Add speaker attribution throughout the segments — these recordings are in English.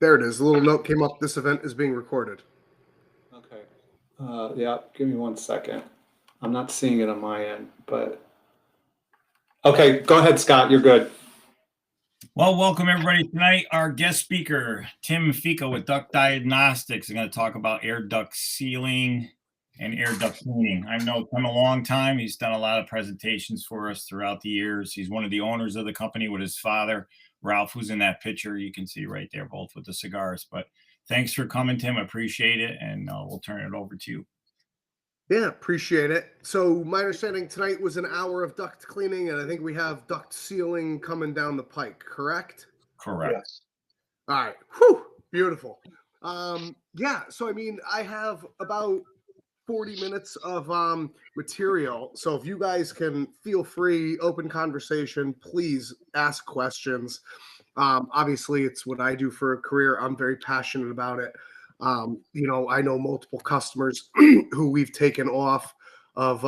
Speaker 1: There it is. A little note came up. This event is being recorded.
Speaker 2: Okay. Yeah, give me 1 second. I'm not seeing it on my end, but okay, go ahead, Scott. You're good.
Speaker 3: Well, welcome everybody tonight. Our guest speaker, Tim Fico with Duct Diagnostics, is going to talk about air duct sealing and air duct cleaning. I've known Tim a long time. He's done a lot of presentations for us throughout the years. He's one of the owners of the company with his father, Ralph, who's in that picture. You can see right there, both with the cigars. But thanks for coming, Tim. I appreciate it. And we'll turn it over to you.
Speaker 1: Yeah, appreciate it. So my understanding tonight was an hour of duct cleaning, and I think we have duct sealing coming down the pike, correct?
Speaker 3: Correct.
Speaker 2: Yes.
Speaker 1: All right. Whew, beautiful. Yeah, so I mean, I have about 40 minutes of material. So if you guys can feel free, open conversation, please ask questions. Obviously, it's what I do for a career. I'm very passionate about it. I know multiple customers who we've taken off of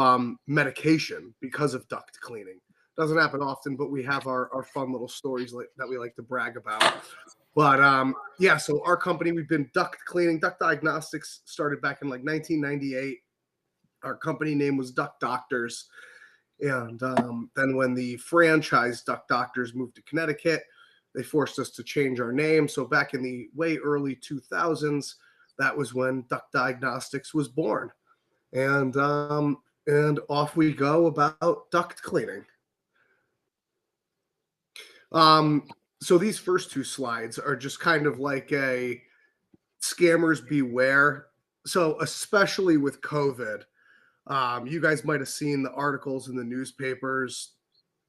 Speaker 1: medication because of duct cleaning. Doesn't happen often, but we have our fun little stories that we like to brag about. But yeah, so our company, we've been duct cleaning. Duct Diagnostics started back in like 1998. Our company name was Duct Doctors. And then when the franchise Duct Doctors moved to Connecticut, they forced us to change our name. So back in the way early 2000s, that was when Duct Diagnostics was born. And off we go about duct cleaning. So these first two slides are just kind of like a scammers beware. So especially with COVID, you guys might have seen the articles in the newspapers,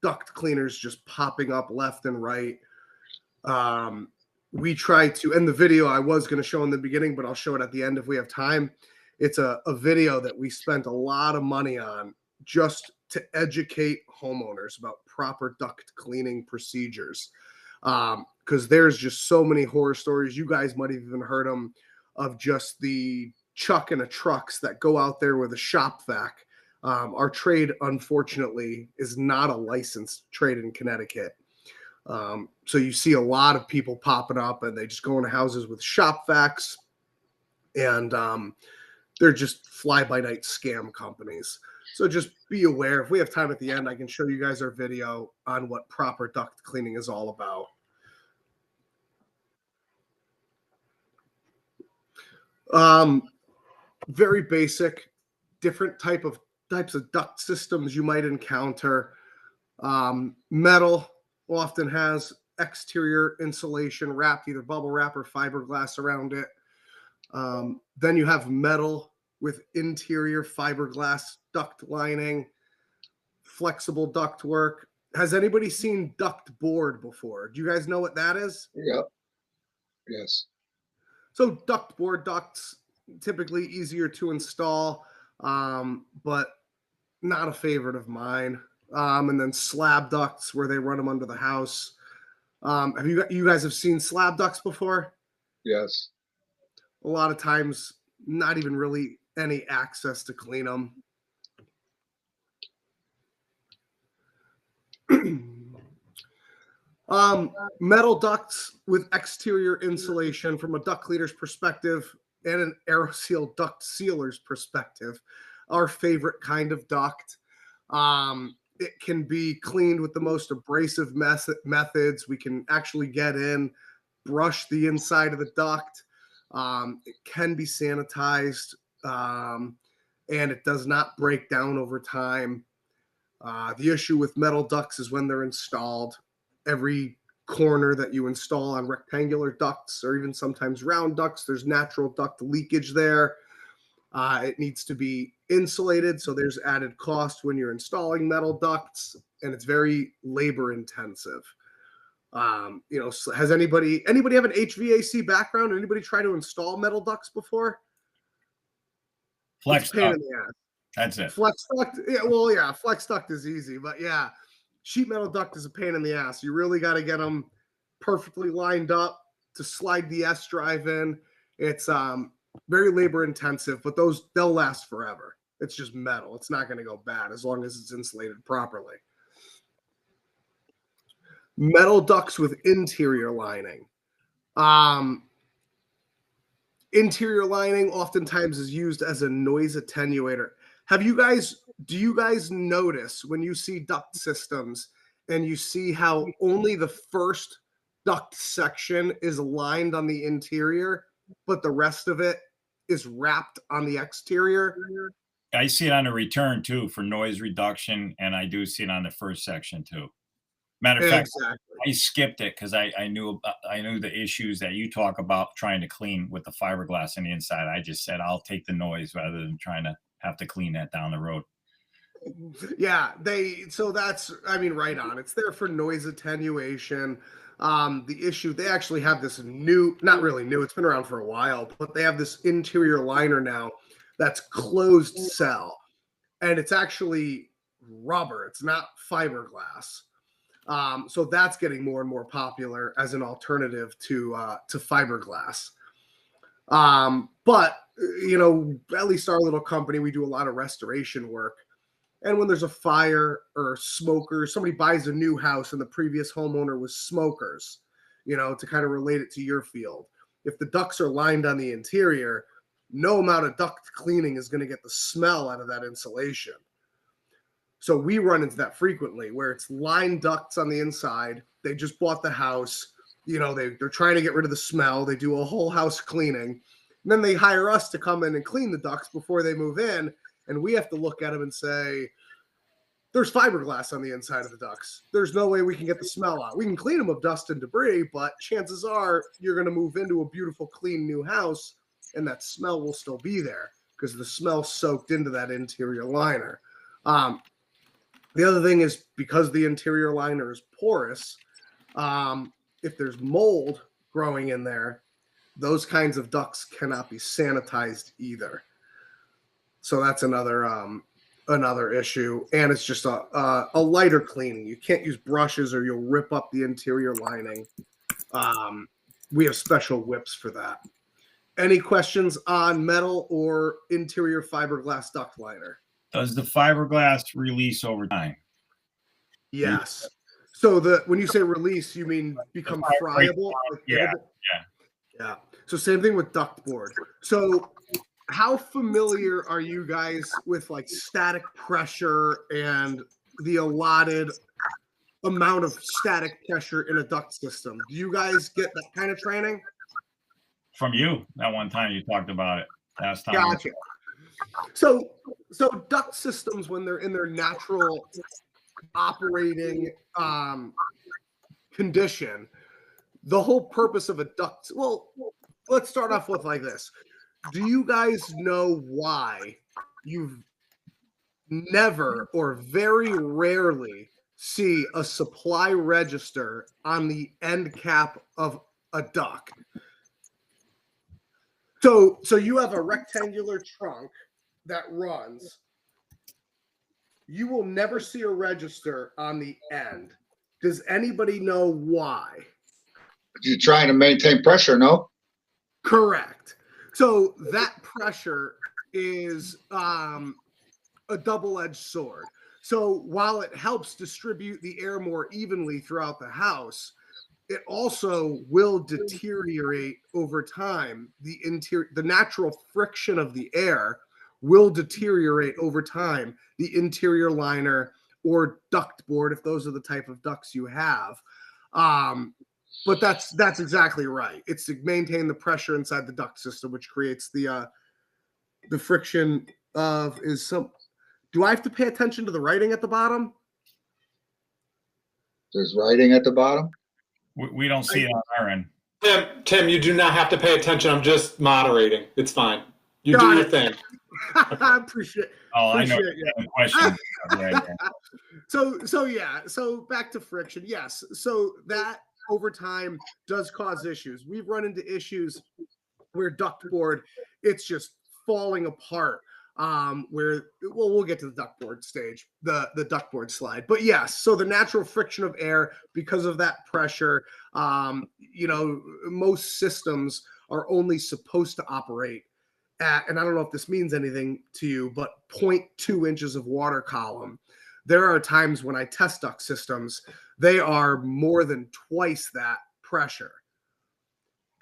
Speaker 1: duct cleaners just popping up left and right. We try to, and the video I was going to show in the beginning, but I'll show it at the end if we have time. It's a video that we spent a lot of money on just to educate homeowners about proper duct cleaning procedures. Because there's just so many horror stories. You guys might have even heard them of just the chuck and a trucks that go out there with a shop vac. Our trade, unfortunately, is not a licensed trade in Connecticut. So you see a lot of people popping up and they just go into houses with shop vacs, and they're just fly-by-night scam companies. So just be aware. If we have time at the end, I can show you guys our video on what proper duct cleaning is all about. Very basic, different types of duct systems you might encounter. Metal often has exterior insulation wrapped, either bubble wrap or fiberglass around it. Then you have metal with interior fiberglass duct lining, flexible duct work. Has anybody seen duct board before? Do you guys know what that is?
Speaker 4: Yep. Yes.
Speaker 1: So duct board ducts, typically easier to install, but not a favorite of mine. And then slab ducts where they run them under the house. Have you guys have seen slab ducts before?
Speaker 4: Yes.
Speaker 1: A lot of times, not even really any access to clean them. Metal ducts with exterior insulation from a duct cleaner's perspective and an aeroseal duct sealer's perspective, our favorite kind of duct. It can be cleaned with the most abrasive methods. We can actually get in, brush the inside of the duct. It can be sanitized, and it does not break down over time. The issue with metal ducts is when they're installed, every corner that you install on rectangular ducts or even sometimes round ducts, there's natural duct leakage there. It needs to be insulated, so there's added cost when you're installing metal ducts, and it's very labor intensive. Has anybody have an HVAC background? Or anybody try to install metal ducts before?
Speaker 3: Flex
Speaker 1: pain
Speaker 3: duct.
Speaker 1: in the ass.
Speaker 3: That's it.
Speaker 1: Flex duct. Yeah, well, yeah, flex duct is easy, but yeah, sheet metal duct is a pain in the ass. You really got to get them perfectly lined up to slide the S drive in. It's very labor intensive, but they'll last forever. It's just metal. It's not going to go bad as long as it's insulated properly. Metal ducts with interior lining. interior lining oftentimes is used as a noise attenuator. Do you guys notice when you see duct systems and you see how only the first duct section is lined on the interior, but the rest of it is wrapped on the exterior?
Speaker 3: I see it on the return too for noise reduction, and I do see it on the first section too. Matter of fact,
Speaker 1: Exactly.
Speaker 3: I skipped it because I knew the issues that you talk about trying to clean with the fiberglass on the inside. I just said I'll take the noise rather than trying to have to clean that down the road.
Speaker 1: Yeah, so that's, I mean, right on. It's there for noise attenuation. The issue, they actually have this new, not really new, it's been around for a while, but they have this interior liner now that's closed cell, and it's actually rubber. It's not fiberglass. So that's getting more and more popular as an alternative to fiberglass. But you know, at least our little company, we do a lot of restoration work. And when there's a fire or smokers, somebody buys a new house and the previous homeowner was smokers, you know, to kind of relate it to your field. If the ducts are lined on the interior, no amount of duct cleaning is going to get the smell out of that insulation. So we run into that frequently where it's lined ducts on the inside. They just bought the house. You know, they're trying to get rid of the smell. They do a whole house cleaning. And then they hire us to come in and clean the ducts before they move in. And we have to look at them and say, there's fiberglass on the inside of the ducts. There's no way we can get the smell out. We can clean them of dust and debris, but chances are you're going to move into a beautiful, clean new house, and that smell will still be there because the smell soaked into that interior liner. The other thing is because the interior liner is porous, if there's mold growing in there, those kinds of ducts cannot be sanitized either. So that's another issue, and it's just a lighter cleaning. You can't use brushes or you'll rip up the interior lining. We have special whips for that. Any questions on metal or interior fiberglass duct liner?
Speaker 3: Does the fiberglass release over time?
Speaker 1: Yes. So when you say release, you mean become friable?
Speaker 3: Yeah.
Speaker 1: Yeah. So same thing with duct board. So how familiar are you guys with like static pressure and the allotted amount of static pressure in a duct system? Do you guys get that kind of training?
Speaker 3: From you, that one time you talked about it last time.
Speaker 1: Gotcha. So duct systems, when they're in their natural operating condition, the whole purpose of a duct, well, let's start off with like this. Do you guys know why you've never or very rarely see a supply register on the end cap of a duct? So you have a rectangular trunk that runs. You will never see a register on the end. Does anybody know why?
Speaker 4: You're trying to maintain pressure, no?
Speaker 1: Correct. So that pressure is a double-edged sword. So while it helps distribute the air more evenly throughout the house, it also will deteriorate over time. The natural friction of the air will deteriorate over time the interior liner or duct board, if those are the type of ducts you have. But that's exactly right. It's to maintain the pressure inside the duct system, which creates the friction of is some. Do I have to pay attention to the writing at the bottom?
Speaker 4: There's writing at the bottom.
Speaker 3: We don't see it on our end.
Speaker 2: Tim, you do not have to pay attention. I'm just moderating. It's fine. You do your thing.
Speaker 1: I appreciate.
Speaker 3: Oh, I know.
Speaker 1: Appreciate
Speaker 3: Question.
Speaker 1: So back to friction. Yes. So that over time does cause issues. We've run into issues where duct board, it's just falling apart. We'll get to the duct board stage, the duct board slide. But yes, so the natural friction of air because of that pressure, most systems are only supposed to operate at, and I don't know if this means anything to you, but 0.2 inches of water column. There are times when I test duct systems, they are more than twice that pressure.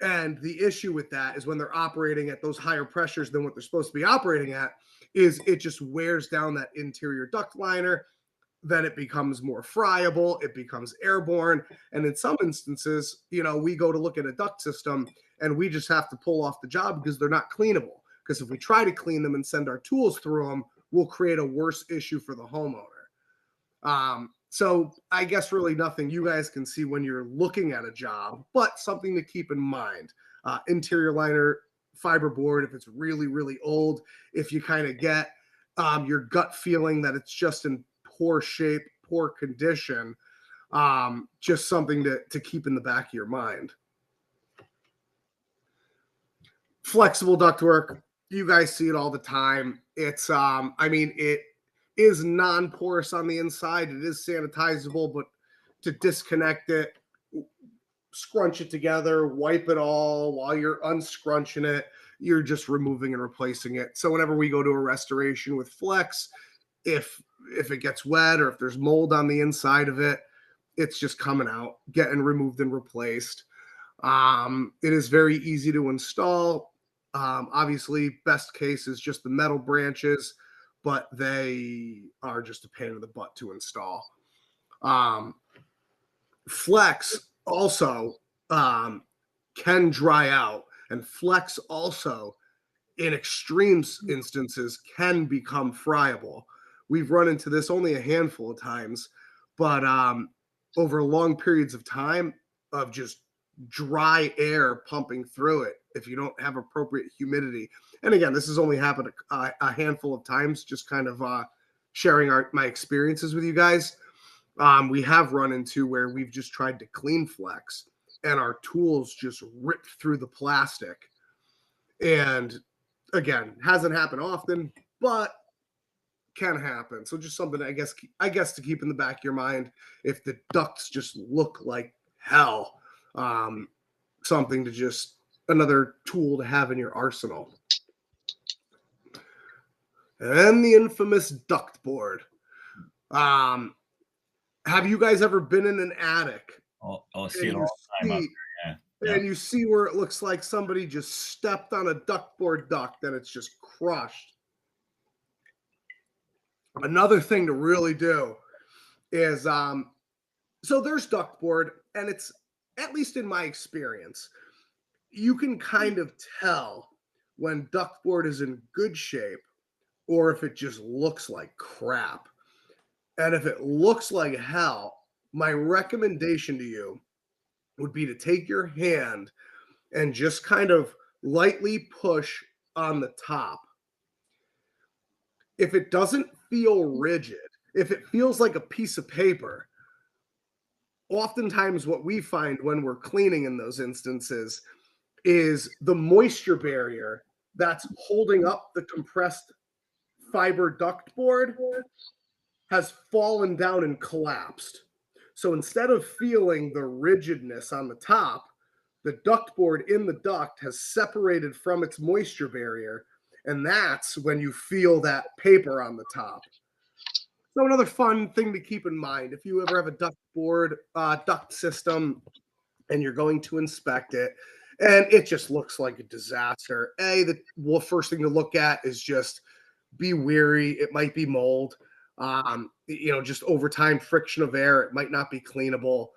Speaker 1: And the issue with that is when they're operating at those higher pressures than what they're supposed to be operating at, is it just wears down that interior duct liner. Then it becomes more friable, it becomes airborne. And in some instances, we go to look at a duct system and we just have to pull off the job because they're not cleanable. Because if we try to clean them and send our tools through them, we'll create a worse issue for the homeowner. So I guess really nothing you guys can see when you're looking at a job, but something to keep in mind. Interior liner fiberboard, if it's really, really old, if you kind of get your gut feeling that it's just in poor shape, poor condition, just something to keep in the back of your mind. Flexible ductwork, you guys see it all the time. It's it is non-porous on the inside. It is sanitizable, but to disconnect it, scrunch it together, wipe it all. While you're unscrunching it, you're just removing and replacing it. So whenever we go to a restoration with Flex, if it gets wet or if there's mold on the inside of it, it's just coming out, getting removed and replaced. It is very easy to install. Obviously, best case is just the metal branches, but they are just a pain in the butt to install. Flex also can dry out, and Flex also, in extreme instances, can become friable. We've run into this only a handful of times, but over long periods of time of just dry air pumping through it, if you don't have appropriate humidity. And again, this has only happened a handful of times, just kind of sharing my experiences with you guys. We have run into where we've just tried to clean Flex and our tools just ripped through the plastic. And again, hasn't happened often, but can happen. So just something I guess to keep in the back of your mind if the ducts just look like hell. Something to just another tool to have in your arsenal. And the infamous duct board. Have you guys ever been in an attic?
Speaker 3: I'll see it all the time up there, yeah.
Speaker 1: And you see where it looks like somebody just stepped on a ductboard duct and it's just crushed. Another thing to really do is so there's ductboard, and it's, at least in my experience, you can kind of tell when ductboard is in good shape or if it just looks like crap. And if it looks like hell, my recommendation to you would be to take your hand and just kind of lightly push on the top. If it doesn't feel rigid, if it feels like a piece of paper, oftentimes what we find when we're cleaning in those instances is the moisture barrier that's holding up the compressed fiber duct board has fallen down and collapsed. So instead of feeling the rigidness on the top, the duct board in the duct has separated from its moisture barrier, and that's when you feel that paper on the top. So another fun thing to keep in mind, if you ever have a duct board, duct system, and you're going to inspect it, and it just looks like a disaster. The first thing to look at is just be wary. It might be mold. Just over time, friction of air, it might not be cleanable.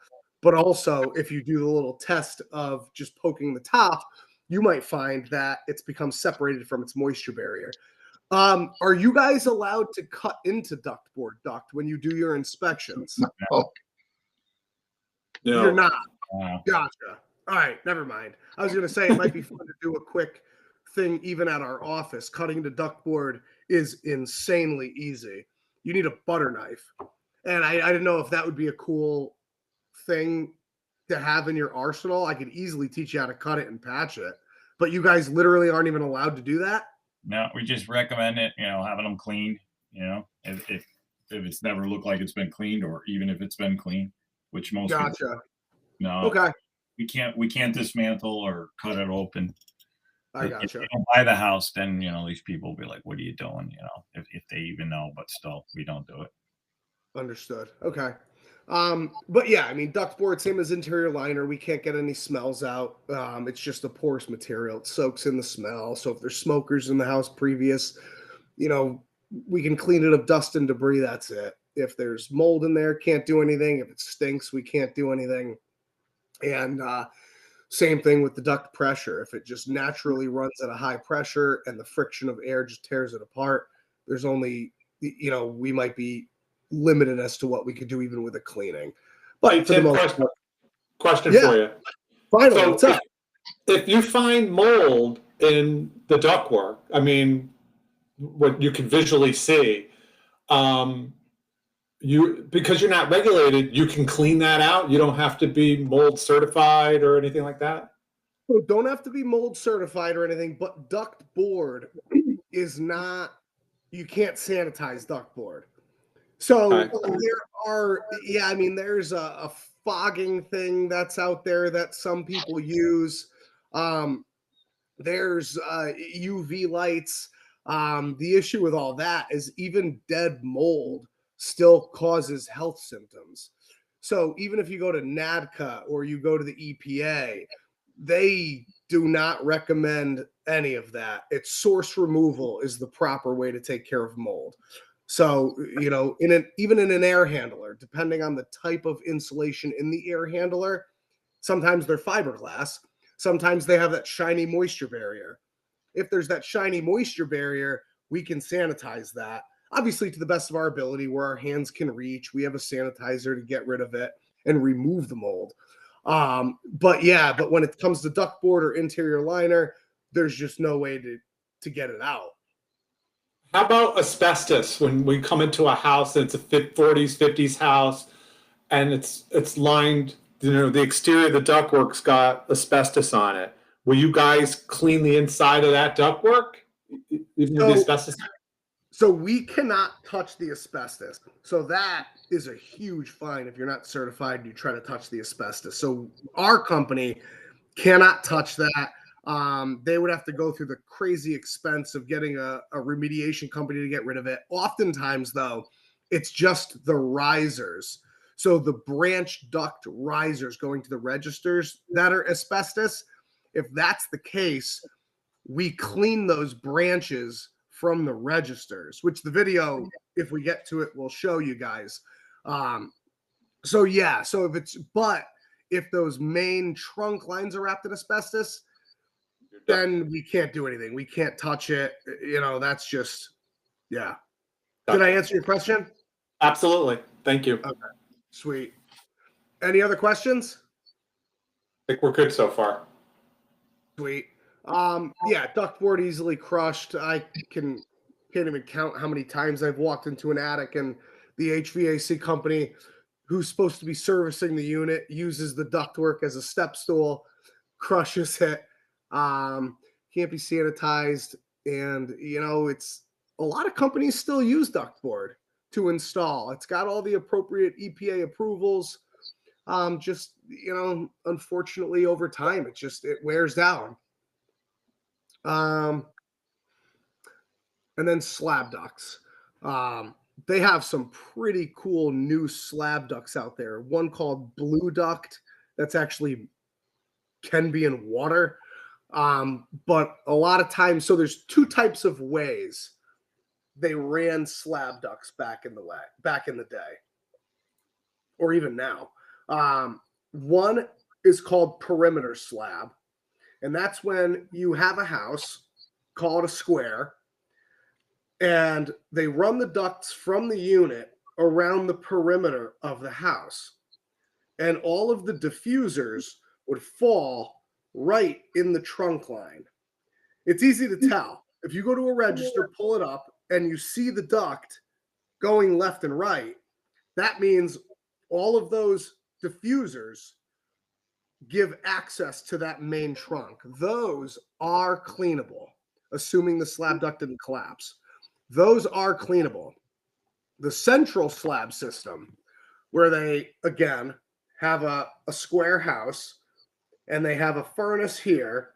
Speaker 1: But also, if you do the little test of just poking the top, you might find that it's become separated from its moisture barrier. Are you guys allowed to cut into ductboard duct when you do your inspections?
Speaker 4: Oh,
Speaker 2: No.
Speaker 1: You're not.
Speaker 3: Wow.
Speaker 1: Gotcha. All right, never mind. I was going to say it might be fun to do a quick thing even at our office. Cutting the ductboard is insanely easy. You need a butter knife. And I didn't know if that would be a cool thing to have in your arsenal. I could easily teach you how to cut it and patch it. But you guys literally aren't even allowed to do that?
Speaker 3: No, we just recommend it, having them cleaned, if it's never looked like it's been cleaned, or even if it's been cleaned, which most people,
Speaker 1: Gotcha.
Speaker 3: no,
Speaker 1: Okay.
Speaker 3: we can't dismantle or cut it open.
Speaker 1: I
Speaker 3: If
Speaker 1: gotcha.
Speaker 3: you don't buy the house, then these people will be like, what are you doing? If they even know, but still we don't do it.
Speaker 1: Understood. Okay. But yeah, I mean, ductboard, same as interior liner. We can't get any smells out. It's just a porous material. It soaks in the smell. So if there's smokers in the house previous, you know, we can clean it of dust and debris. That's it. If there's mold in there, can't do anything. If it stinks, we can't do anything. And same thing with the duct pressure. If it just naturally runs at a high pressure and the friction of air just tears it apart, there's only, you know, we might be limited as to what we could do even with a cleaning. But
Speaker 2: Hey,
Speaker 1: for the
Speaker 2: Tim,
Speaker 1: most part,
Speaker 2: question
Speaker 1: Yeah.
Speaker 2: for you.
Speaker 1: finally,
Speaker 2: So
Speaker 1: what's up?
Speaker 2: if you find mold in the ductwork, I mean, what you can visually see, because you're not regulated, you can clean that out. You don't have to be mold certified or anything like that.
Speaker 1: So don't have to be mold certified or anything, but duct board is not, you can't sanitize duct board. So
Speaker 2: Okay.
Speaker 1: there are, yeah, I mean, there's a fogging thing that's out there that some people use. There's UV lights. The issue with all that is even dead mold still causes health symptoms. So even if you go to NADCA or you go to the EPA, they do not recommend any of that. It's source removal is the proper way to take care of mold. So, you know, even in an air handler, depending on the type of insulation in the air handler, sometimes they're fiberglass, sometimes they have that shiny moisture barrier. If there's that shiny moisture barrier, we can sanitize that. Obviously, to the best of our ability, where our hands can reach, we have a sanitizer to get rid of it and remove the mold. But yeah, but when it comes to ductboard or interior liner, there's just no way to get it out.
Speaker 2: How about asbestos? When we come into a house and it's a 40s, 50s house, and it's lined, you know, the exterior of the ductwork's got asbestos on it. Will you guys clean the inside of that ductwork, even with the asbestos?
Speaker 1: So we cannot touch the asbestos. So that is a huge fine if you're not certified and you try to touch the asbestos. So our company cannot touch that. They would have to go through the crazy expense of getting a remediation company to get rid of it. Oftentimes, though, it's just the risers. So the branch duct risers going to the registers that are asbestos. If that's the case, we clean those branches from the registers, which the video, if we get to it, will show you guys. So yeah, so if those main trunk lines are wrapped in asbestos, then we can't do anything. We can't touch it. You know, that's just, yeah. Did I answer your question?
Speaker 2: Absolutely. Thank you.
Speaker 1: Okay, sweet. Any other questions?
Speaker 2: I think we're good so far.
Speaker 1: Sweet. Yeah, ductboard easily crushed. I can't even count how many times I've walked into an attic and the HVAC company who's supposed to be servicing the unit uses the ductwork as a step stool, crushes it. Can't be sanitized. And, you know, it's a lot of companies still use ductboard to install. It's got all the appropriate EPA approvals. Just, you know, unfortunately over time, it wears down. And then slab ducts. They have some pretty cool new slab ducts out there. One called Blue Duct that's actually can be in water. But a lot of times, so there's two types of ways they ran slab ducts back in the day, or even now. One is called perimeter slab, and that's when you have a house, call it a square, and they run the ducts from the unit around the perimeter of the house. And all of the diffusers would fall right in the trunk line. It's easy to tell. If you go to a register, pull it up, and you see the duct going left and right, that means all of those diffusers give access to that main trunk. Those are cleanable, assuming the slab duct didn't collapse. Those are cleanable. The central slab system, where they, again, have a square house and they have a furnace here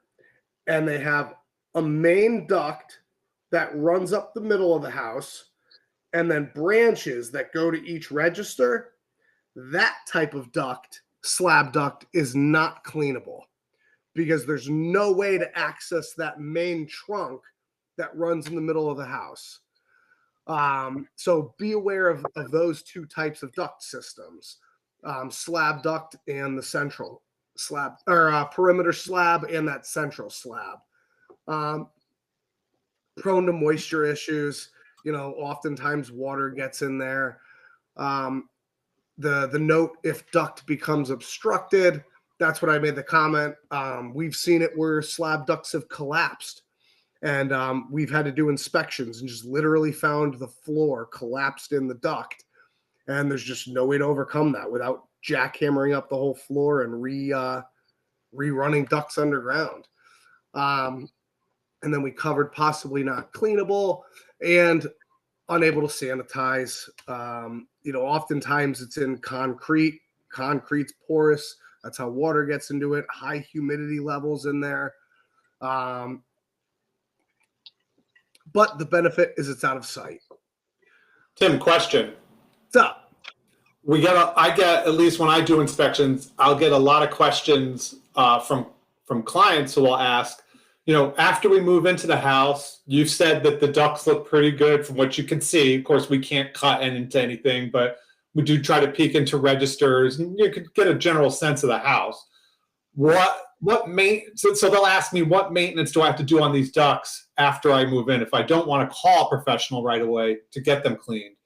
Speaker 1: and they have a main duct that runs up the middle of the house and then branches that go to each register. That type of duct, slab duct, is not cleanable because there's no way to access that main trunk that runs in the middle of the house. So be aware of those two types of duct systems, slab duct and the central slab, or perimeter slab and that central slab. Prone to moisture issues, oftentimes water gets in there. The note, if duct becomes obstructed, that's what I made the comment. We've seen it where slab ducts have collapsed, and we've had to do inspections and just literally found the floor collapsed in the duct, and there's just no way to overcome that without jackhammering up the whole floor and rerunning ducts underground. And then we covered possibly not cleanable and unable to sanitize. Oftentimes it's in concrete. Concrete's porous. That's how water gets into it. High humidity levels in there. But the benefit is it's out of sight.
Speaker 2: Tim, question.
Speaker 1: What's up?
Speaker 2: I get, at least when I do inspections, I'll get a lot of questions from clients who will ask, after we move into the house, you've said that the ducts look pretty good from what you can see. Of course, we can't cut into anything, but we do try to peek into registers and you could get a general sense of the house. So they'll ask me, what maintenance do I have to do on these ducts after I move in if I don't want to call a professional right away to get them cleaned?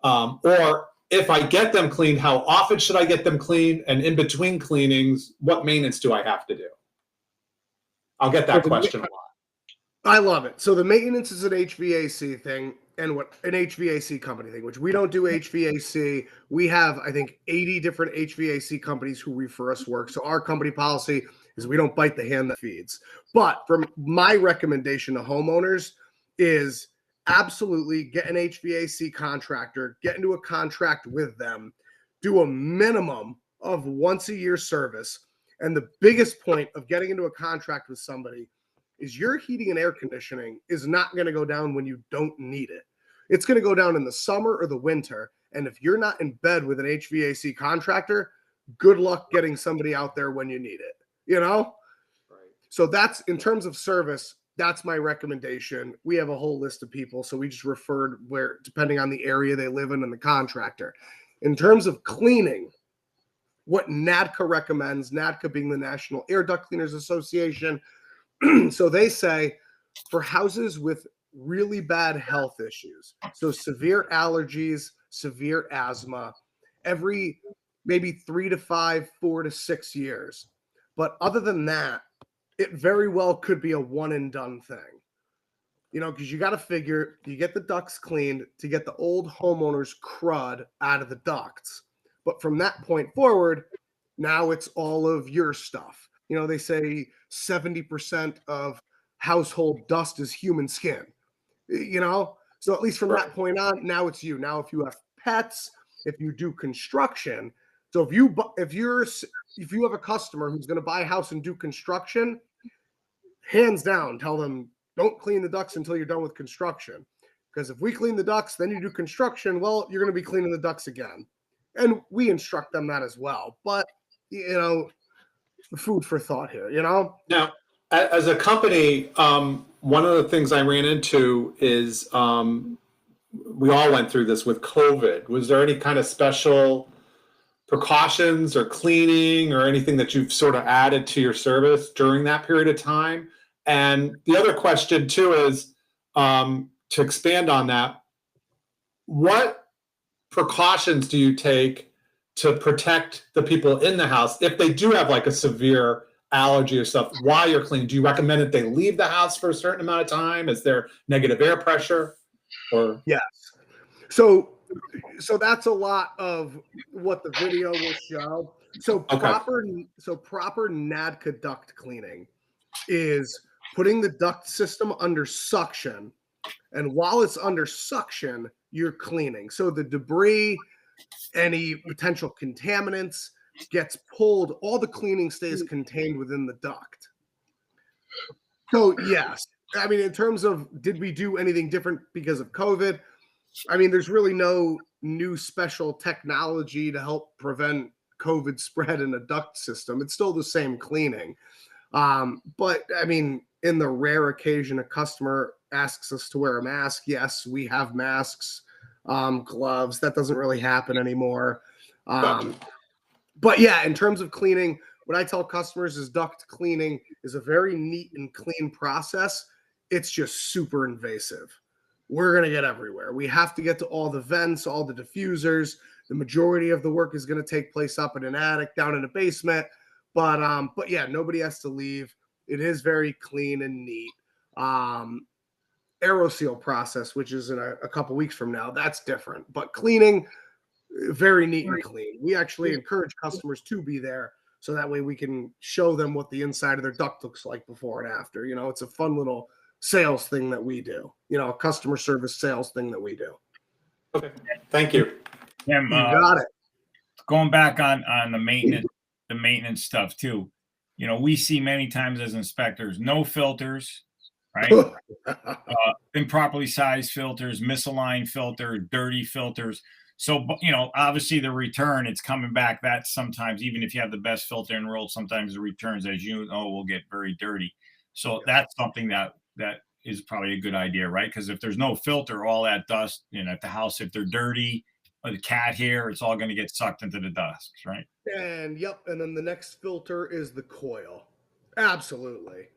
Speaker 2: Or if I get them cleaned, how often should I get them cleaned? And in between cleanings, what maintenance do I have to do? I'll get that question a lot.
Speaker 1: I love it. So the maintenance is an HVAC thing and what an HVAC company thing, which we don't do HVAC. We have, I think, 80 different HVAC companies who refer us work. So our company policy is we don't bite the hand that feeds. But from my recommendation to homeowners is absolutely get an HVAC contractor, get into a contract with them, do a minimum of once a year service. And the biggest point of getting into a contract with somebody is your heating and air conditioning is not going to go down when you don't need it. It's going to go down in the summer or the winter. And if you're not in bed with an HVAC contractor, good luck getting somebody out there when you need it, Right. So that's, in terms of service, that's my recommendation. We have a whole list of people, so we just referred where, depending on the area they live in and the contractor. In terms of cleaning, what NADCA recommends, NADCA being the National Air Duct Cleaners Association. So they say for houses with really bad health issues, so severe allergies, severe asthma, every maybe 3 to 5, 4 to 6 years. But other than that, it very well could be a one and done thing. Because you got to figure you get the ducts cleaned to get the old homeowners crud out of the ducts. But from that point forward, now it's all of your stuff. They say 70% of household dust is human skin, So at least from that point on, now it's you. Now, if you have pets, if you do construction, so if you have a customer who's going to buy a house and do construction, hands down, tell them don't clean the ducts until you're done with construction. Because if we clean the ducts, then you do construction, well, you're going to be cleaning the ducts again. And we instruct them that as well. But, food for thought here,
Speaker 2: Now, as a company, one of the things I ran into is we all went through this with COVID. Was there any kind of special precautions or cleaning or anything that you've sort of added to your service during that period of time? And the other question, too, is to expand on that, what precautions do you take to protect the people in the house if they do have like a severe allergy or stuff while you're cleaning? Do you recommend that they leave the house for a certain amount of time? Is there negative air pressure? Or
Speaker 1: yes. So that's a lot of what the video will show. So proper NADCA duct cleaning is putting the duct system under suction, and while it's under suction, you're cleaning. So the debris, any potential contaminants gets pulled, all the cleaning stays contained within the duct. So yes, I mean, in terms of did we do anything different because of COVID? I mean, there's really no new special technology to help prevent COVID spread in a duct system. It's still the same cleaning. But I mean, in the rare occasion a customer asks us to wear a mask, yes, we have masks, gloves. That doesn't really happen anymore.
Speaker 2: Gotcha.
Speaker 1: But yeah, in terms of cleaning, what I tell customers is duct cleaning is a very neat and clean process. It's just super invasive. We're going to get everywhere. We have to get to all the vents, all the diffusers. The majority of the work is going to take place up in an attic, down in a basement. But yeah, nobody has to leave. It is very clean and neat. Aeroseal process, which is in a couple weeks from now, that's different. But cleaning, very neat and clean. We actually encourage customers to be there so that way we can show them what the inside of their duct looks like before and after. You know, it's a fun little sales thing that we do. You know, a customer service sales thing that we do.
Speaker 2: Okay, thank you.
Speaker 3: Tim,
Speaker 1: You got it.
Speaker 3: going back on the maintenance stuff too. You know, we see many times as inspectors, no filters, right? Improperly sized filters, misaligned filter, dirty filters. So, you know, obviously the return, it's coming back. That sometimes, even if you have the best filter in the world, sometimes the returns, as you know, will get very dirty. So that's something that is probably a good idea, right? Because if there's no filter, all that dust, you know, at the house, if they're dirty, or the cat hair, it's all going to get sucked into the dust, right?
Speaker 1: And yep, and then the next filter is the coil. Absolutely.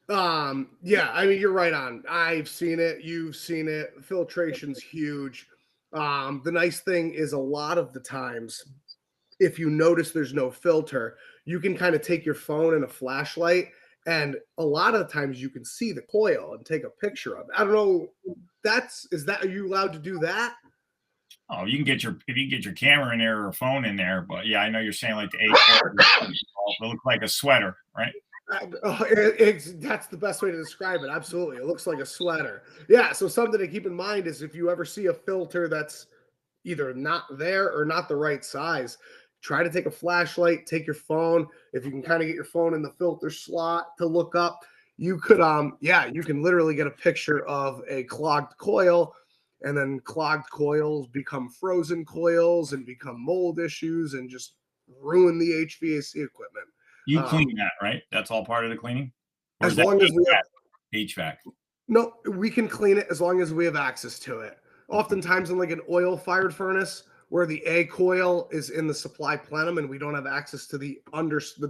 Speaker 1: Yeah, I mean, you're right on. I've seen it, you've seen it. Filtration's huge. The nice thing is a lot of the times, if you notice there's no filter, you can kind of take your phone and a flashlight, and a lot of the times you can see the coil and take a picture of it. I don't know. Are you allowed to do that?
Speaker 3: Oh, you can get if you can get your camera in there or a phone in there, but yeah, I know you're saying like the A it looks like a sweater, right?
Speaker 1: That's the best way to describe it. Absolutely. It looks like a sweater. Yeah. So something to keep in mind is if you ever see a filter that's either not there or not the right size, try to take a flashlight, take your phone. If you can kind of get your phone in the filter slot to look up, you could, you can literally get a picture of a clogged coil, and then clogged coils become frozen coils and become mold issues and just ruin the HVAC equipment.
Speaker 3: You clean that, right? That's all part of the cleaning? Or
Speaker 1: As
Speaker 3: is that
Speaker 1: long as we have,
Speaker 3: HVAC?
Speaker 1: no, we can clean it as long as we have access to it. Oftentimes in like an oil-fired furnace where the A coil is in the supply plenum and we don't have access to the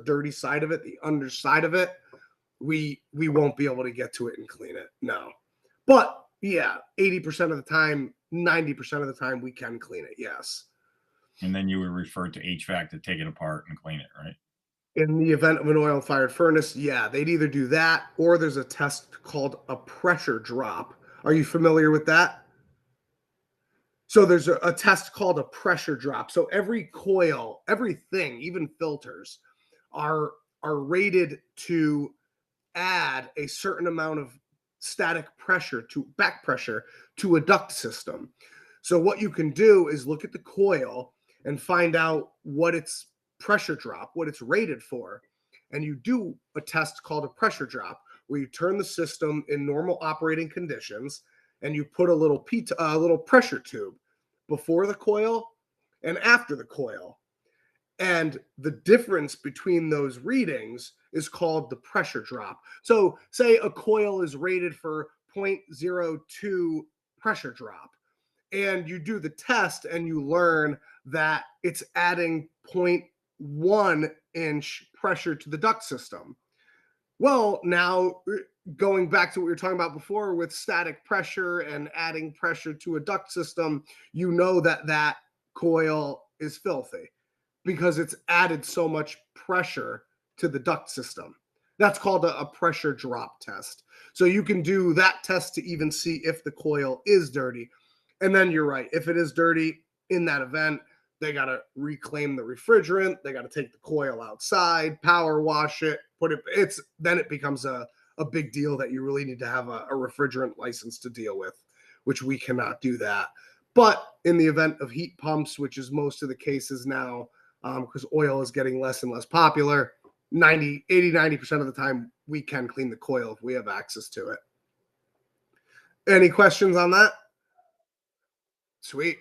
Speaker 1: dirty side of it, the underside of it, we won't be able to get to it and clean it. No. But yeah, 80% of the time, 90% of the time we can clean it. Yes.
Speaker 3: And then you would refer to HVAC to take it apart and clean it, right?
Speaker 1: In the event of an oil-fired furnace, yeah, they'd either do that or there's a test called a pressure drop. Are you familiar with that? So there's a test called a pressure drop. So every coil, everything, even filters, are rated to add a certain amount of static pressure to back pressure to a duct system. So what you can do is look at the coil and find out what its pressure drop, what it's rated for. And you do a test called a pressure drop where you turn the system in normal operating conditions and you put a little pressure tube before the coil and after the coil. And the difference between those readings is called the pressure drop. So say a coil is rated for 0.02 pressure drop, and you do the test and you learn that it's adding 0.1 inch pressure to the duct system. Well, now going back to what we were talking about before with static pressure and adding pressure to a duct system, you know that that coil is filthy because it's added so much pressure to the duct system. That's called a pressure drop test. So you can do that test to even see if the coil is dirty. And then you're right. If it is dirty in that event, they got to reclaim the refrigerant. They got to take the coil outside, power wash it, then it becomes a big deal that you really need to have a refrigerant license to deal with, which we cannot do that. But in the event of heat pumps, which is most of the cases now, because oil is getting less and less popular, 90% of the time we can clean the coil if we have access to it. Any questions on that? Sweet.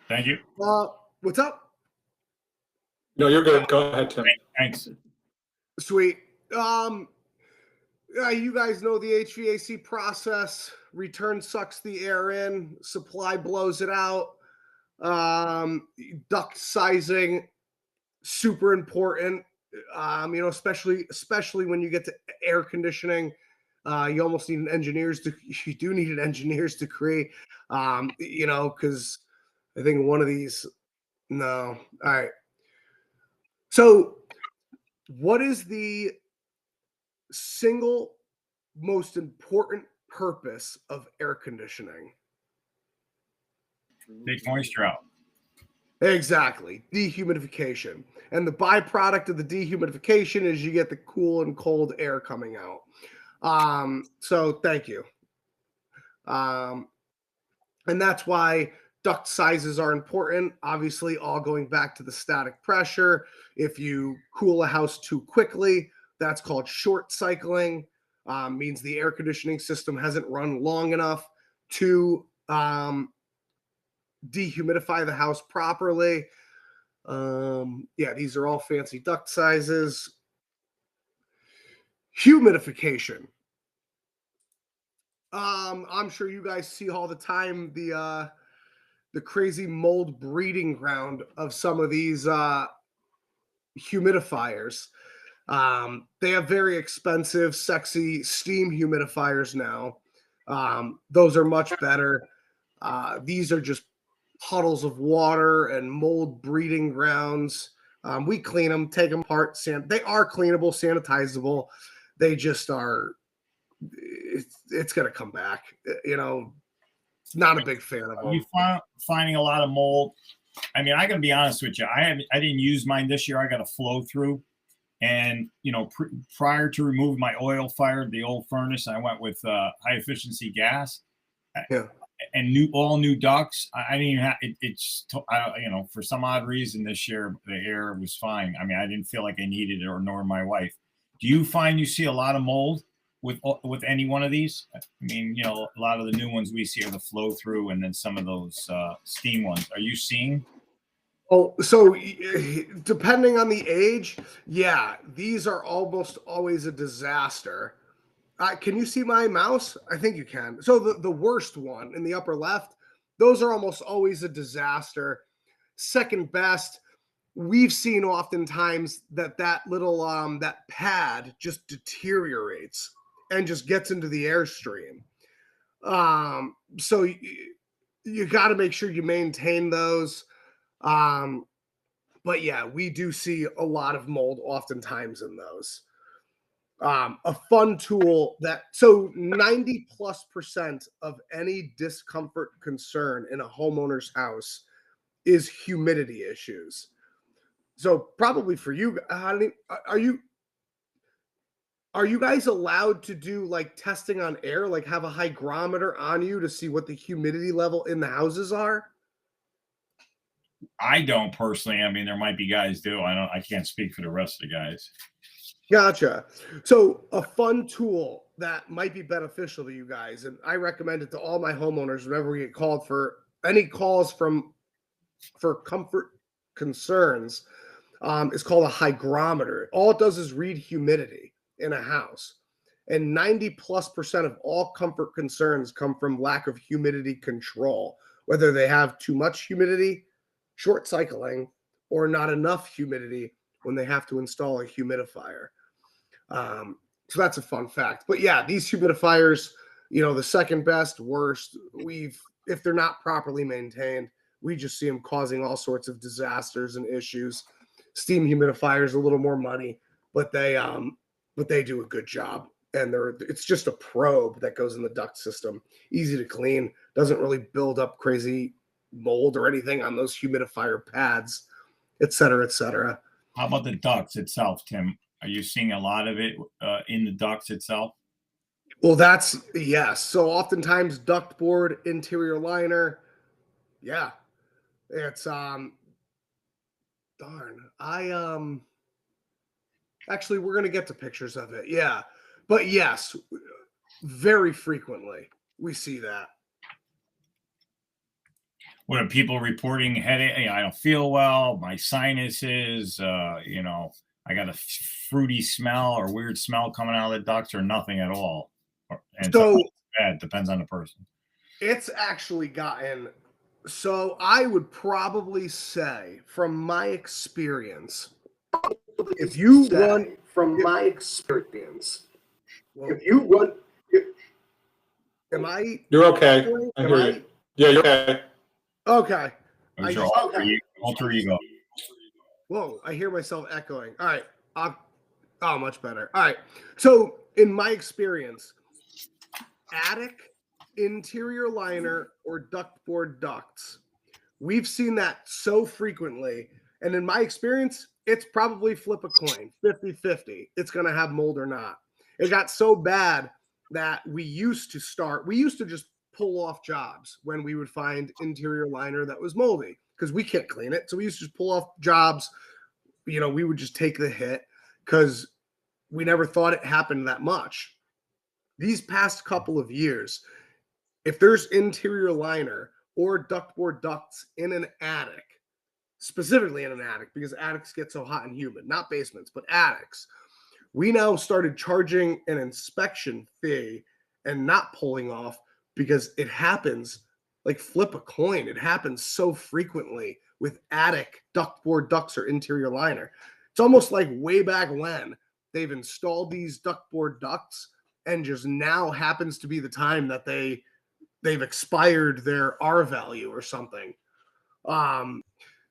Speaker 3: Thank you.
Speaker 1: What's up?
Speaker 2: No, you're good. Go ahead, Tim.
Speaker 3: Thanks.
Speaker 1: Sweet. You guys know the HVAC process. Return sucks the air in, supply blows it out. Duct sizing, super important. Especially when you get to air conditioning. You almost need you do need an engineer's degree. Because I think one of these, no. All right. So what is the single most important purpose of air conditioning?
Speaker 3: Take moisture out.
Speaker 1: Exactly. Dehumidification. And the byproduct of the dehumidification is you get the cool and cold air coming out. So thank you. And that's why duct sizes are important. Obviously, all going back to the static pressure. If you cool a house too quickly, that's called short cycling. Means the air conditioning system hasn't run long enough to dehumidify the house properly. These are all fancy duct sizes. Humidification. I'm sure you guys see all the time the crazy mold breeding ground of some of these humidifiers. They have very expensive, sexy steam humidifiers now. Those are much better. These are just puddles of water and mold breeding grounds. We clean them, take them apart. They are cleanable, sanitizable. They just are. It's going to come back. Not a big fan of them.
Speaker 3: You finding a lot of mold. I mean, I got to be honest with you. I didn't use mine this year. I got a flow through, and prior to removing my oil fired the old furnace, I went with high efficiency gas.
Speaker 1: Yeah.
Speaker 3: And all new ducts. I didn't even have for some odd reason this year the air was fine. I mean, I didn't feel like I needed it, nor my wife. Do you find you see a lot of mold with any one of these? I mean, a lot of the new ones we see are the flow through, and then some of those steam ones. Are you seeing?
Speaker 1: Oh, so depending on the age, yeah, these are almost always a disaster. Can you see my mouse? I think you can. So the worst one in the upper left, those are almost always a disaster. Second best, we've seen oftentimes that little that pad just deteriorates and just gets into the airstream. So you got to make sure you maintain those. But yeah, we do see a lot of mold oftentimes in those. A fun tool so 90+% of any discomfort concern in a homeowner's house is humidity issues. So probably for you, are you guys allowed to do like testing on air, like have a hygrometer on you to see what the humidity level in the houses are?
Speaker 3: I don't personally. I mean, there might be guys do. I can't speak for the rest of the guys.
Speaker 1: Gotcha. So a fun tool that might be beneficial to you guys, and I recommend it to all my homeowners whenever we get called for any calls for comfort concerns, is called a hygrometer. All it does is read humidity in a house. And 90+% of all comfort concerns come from lack of humidity control, whether they have too much humidity, short cycling, or not enough humidity when they have to install a humidifier. So that's a fun fact. But yeah, these humidifiers, the second best, worst, if they're not properly maintained, we just see them causing all sorts of disasters and issues. Steam humidifiers a little more money, but they do a good job. And it's just a probe that goes in the duct system, easy to clean, doesn't really build up crazy mold or anything on those humidifier pads, et cetera, et cetera.
Speaker 3: How about the ducts itself, Tim? Are you seeing a lot of it in the ducts itself?
Speaker 1: Well, yes. So oftentimes duct board, interior liner. Yeah. It's darn. Actually, we're gonna get to pictures of it. Yeah. But yes, very frequently we see that.
Speaker 3: what are people reporting headache? I don't feel well. My sinuses, you know, I got a fruity smell or weird smell coming out of the ducts, or nothing at all. And
Speaker 1: So
Speaker 3: bad, depends on the person.
Speaker 1: it's actually gotten, so I would probably say from my experience, if you run
Speaker 5: from my experience,
Speaker 1: well,
Speaker 5: if you run,
Speaker 1: am I
Speaker 2: You're okay. I
Speaker 1: am
Speaker 2: hear you. Yeah, you're okay.
Speaker 1: okay?
Speaker 3: It was
Speaker 1: I
Speaker 3: your
Speaker 1: just,
Speaker 3: alter ego.
Speaker 1: whoa, I hear myself echoing. All right. Oh, much better. All right. So, in my experience, attic interior liner or ductboard ducts, we've seen that so frequently. And in my experience, it's probably flip a coin 50-50. It's going to have mold or not. It got so bad that we used to just pull off jobs when we would find interior liner that was moldy because we can't clean it. So we used to just pull off jobs. You know, we would just take the hit because we never thought it happened that much. These past couple of years, if there's interior liner or ductboard ducts in an attic, specifically in an attic, because attics get so hot and humid, not basements, but attics, we now started charging an inspection fee and not pulling off because it happens like flip a coin. It happens so frequently with attic ductboard ducts or interior liner. It's almost like way back when they've installed these ductboard ducts and just now happens to be the time that they've expired their R value or something.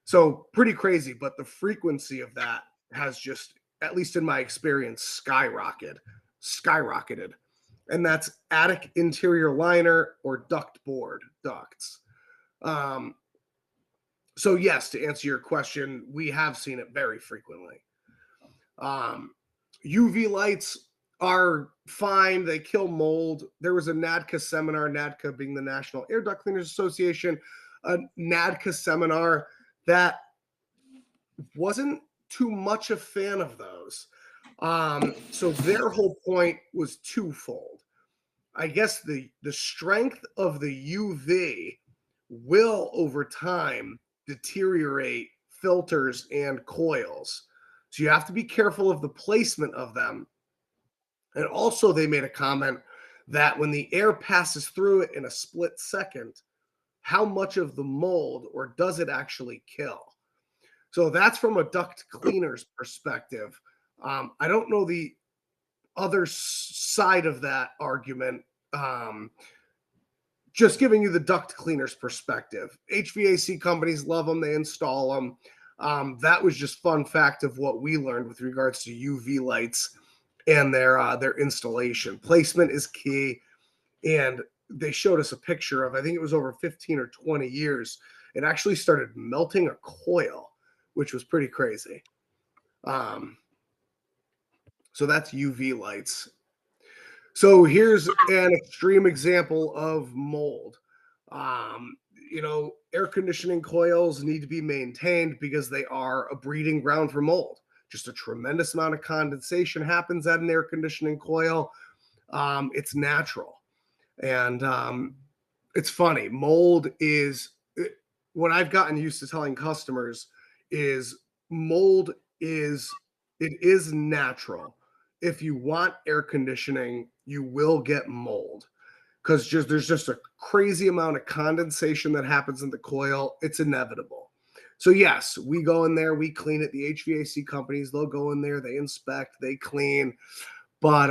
Speaker 1: So pretty crazy, but the frequency of that has just, at least in my experience, skyrocketed. And that's attic interior liner or duct board ducts. So yes, to answer your question, we have seen it very frequently. UV lights are fine. They kill mold. There was a NADCA seminar, NADCA being the National Air Duct Cleaners Association, a NADCA seminar that wasn't too much a fan of those. So their whole point was twofold. I guess the strength of the UV will over time deteriorate filters and coils. So you have to be careful of the placement of them. And also they made a comment that when the air passes through it in a split second, how much of the mold or does it actually kill? So that's from a duct cleaner's perspective. I don't know the other side of that argument. Just giving you the duct cleaner's perspective. HVAC companies love them. They install them. That was just fun fact of what we learned with regards to UV lights and their installation. Placement is key. And they showed us a picture of, I think it was over 15 or 20 years. It actually started melting a coil, which was pretty crazy. So that's UV lights. So here's an extreme example of mold. Air conditioning coils need to be maintained because they are a breeding ground for mold. Just a tremendous amount of condensation happens at an air conditioning coil. It's natural. And it's funny. Mold is what I've gotten used to telling customers is mold is natural. If you want air conditioning, you will get mold because there's just a crazy amount of condensation that happens in the coil. It's inevitable. So yes, we go in there, we clean it. The HVAC companies, they'll go in there, they inspect, they clean. But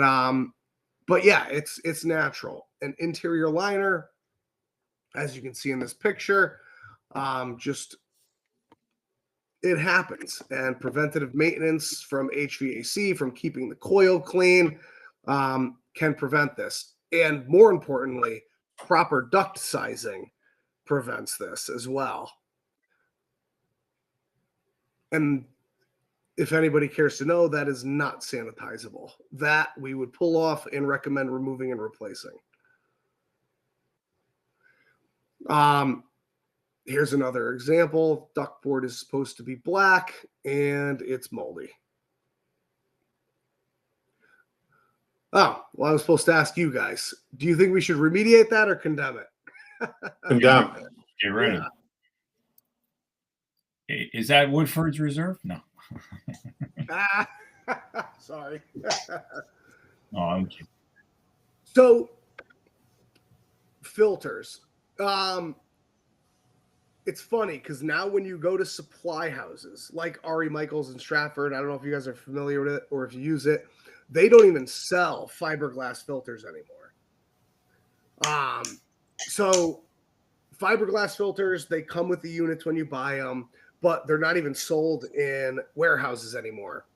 Speaker 1: yeah, it's natural. An interior liner, as you can see in this picture, just it happens. And preventative maintenance from HVAC, from keeping the coil clean, can prevent this. And more importantly, proper duct sizing prevents this as well. And if anybody cares to know, that is not sanitizable. That we would pull off and recommend removing and replacing. Here's another example. Ductboard is supposed to be black and it's moldy. Oh, well, I was supposed to ask you guys. Do you think we should remediate that or condemn it?
Speaker 2: Condemn.
Speaker 3: Get rid of it. Is that Woodford's Reserve? No.
Speaker 1: Ah, sorry.
Speaker 3: Oh, I'm kidding.
Speaker 1: So filters. It's funny because now when you go to supply houses like Ari Michaels in Stratford, I don't know if you guys are familiar with it or if you use it, they don't even sell fiberglass filters anymore. So fiberglass filters, they come with the units when you buy them, but they're not even sold in warehouses anymore.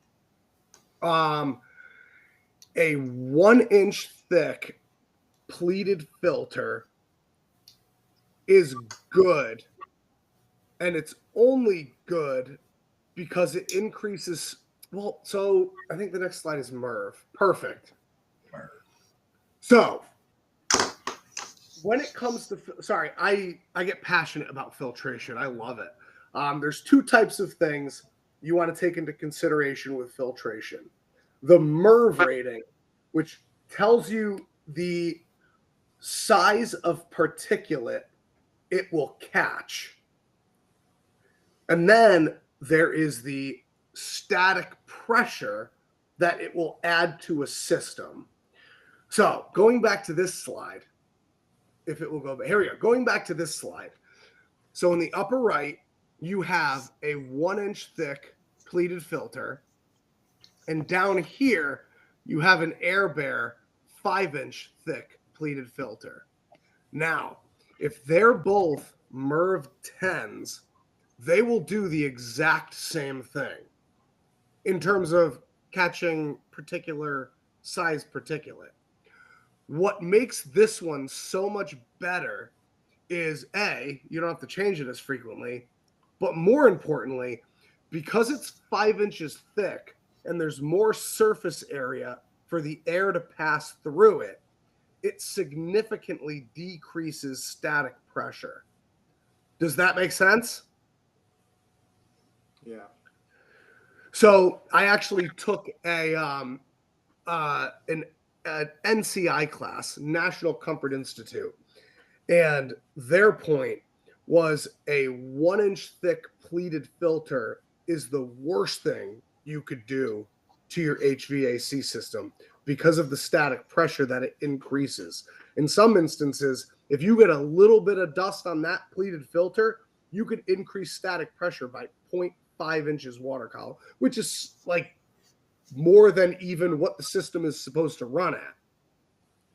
Speaker 1: A 1-inch thick pleated filter is good, and it's only good because it increases. Well, so I think the next slide is MERV. Perfect. So when it comes to, sorry, I get passionate about filtration. I love it. There's two types of things you want to take into consideration with filtration. The MERV rating, which tells you the size of particulate it will catch. And then there is the static pressure that it will add to a system. So going back to this slide, if it will go, here we go. Going back to this slide. So in the upper right, you have a 1-inch thick pleated filter. And down here, you have an Air Bear 5-inch thick pleated filter. Now, if they're both MERV 10s, they will do the exact same thing in terms of catching particular size particulate. What makes this one so much better is A, you don't have to change it as frequently, but more importantly, because it's 5 inches thick and there's more surface area for the air to pass through it, it significantly decreases static pressure. Does that make sense?
Speaker 2: Yeah.
Speaker 1: So I actually took an NCI class, National Comfort Institute, and their point was a 1-inch thick pleated filter is the worst thing you could do to your HVAC system because of the static pressure that it increases. In some instances, if you get a little bit of dust on that pleated filter, you could increase static pressure by 0.5 inches water column, which is like more than even what the system is supposed to run at.